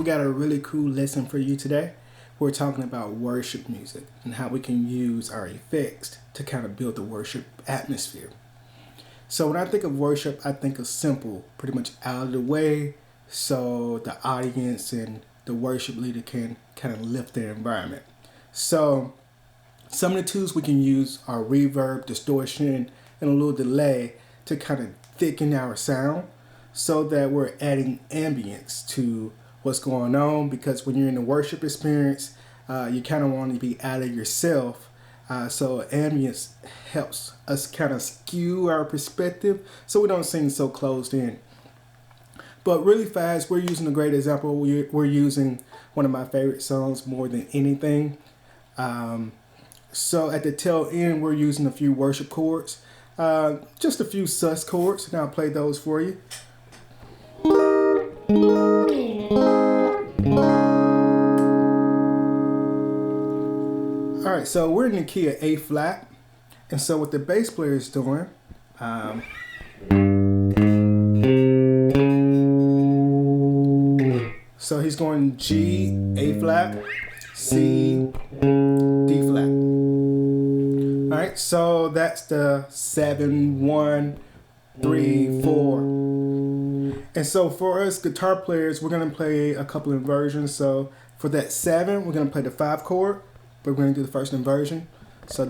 we got a really cool lesson for you today. We're talking about worship music and how we can use our effects to kind of build the worship atmosphere. So when I think of worship, I think of simple, pretty much out of the way, so the audience and the worship leader can kind of lift their environment. So some of the tools we can use are reverb, distortion, and a little delay to kind of thicken our sound so that we're adding ambience to what's going on, because when you're in the worship experience, you kind of want to be out of yourself. So ambience helps us kind of skew our perspective so we don't seem so closed in. But really fast, we're using a great example. We're using one of my favorite songs, More Than Anything. So at the tail end, we're using a few worship chords, just a few sus chords, and I'll play those for you. Alright, so we're in the key of A flat, and so what the bass player is doing, so he's going G, A flat, C, D flat. Alright, so that's the 7, 1, 3, 4. And so for us guitar players, we're going to play a couple inversions. So for that 7, we're going to play the 5 chord, but we're going to do the first inversion. So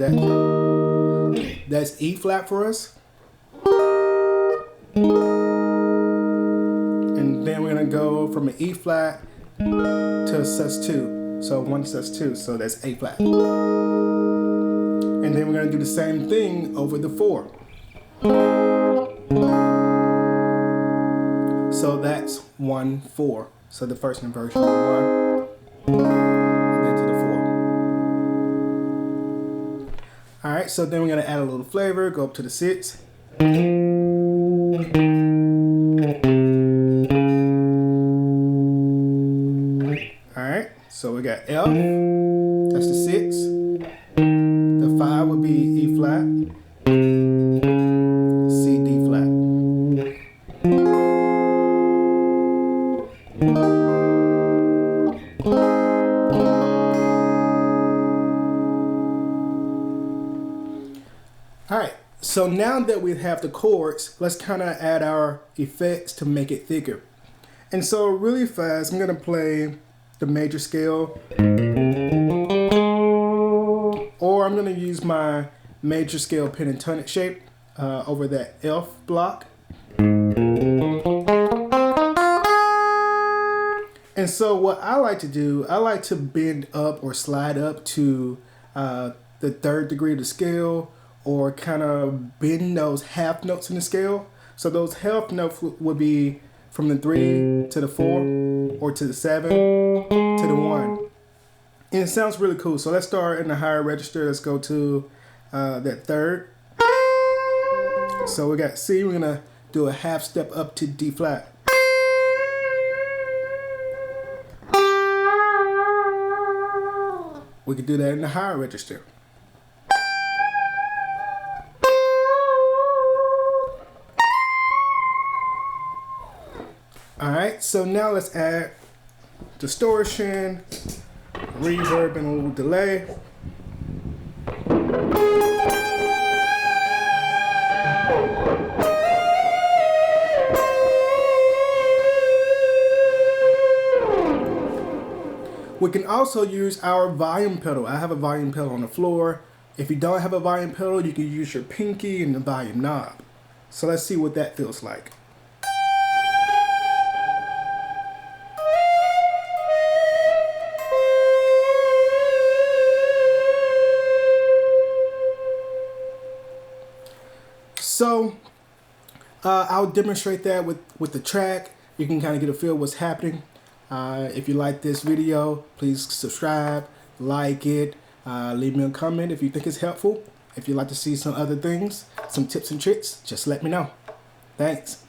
that's E flat for us. And then we're going to go from an E flat to a sus2. So 1 sus2, so that's A flat. And then we're going to do the same thing over the 4. So that's 1, 4. So the first inversion of 1, and then to the 4. Alright, so then we're going to add a little flavor, go up to the 6. Alright, so we got F, that's the 6. The 5 would be E flat, C, D flat. Alright, so now that we have the chords, let's kind of add our effects to make it thicker. And so really fast, I'm going to play the major scale, or I'm going to use my major scale pentatonic shape over that F block. And so what I like to do, I like to bend up or slide up to the 3rd degree of the scale, or kind of bend those half notes in the scale. So those half notes would be from the 3 to the 4, or to the 7 to the 1. And it sounds really cool. So let's start in the higher register. Let's go to that 3rd. So we got C, we're gonna do a half step up to D flat. We could do that in the higher register. Alright, so now let's add distortion, reverb, and a little delay. We can also use our volume pedal. I have a volume pedal on the floor. If you don't have a volume pedal, you can use your pinky and the volume knob. So let's see what that feels like. So I'll demonstrate that with the track. You can kind of get a feel of what's happening. If you like this video, please subscribe, like it, leave me a comment if you think it's helpful. If you'd like to see some other things, some tips and tricks, just let me know. Thanks.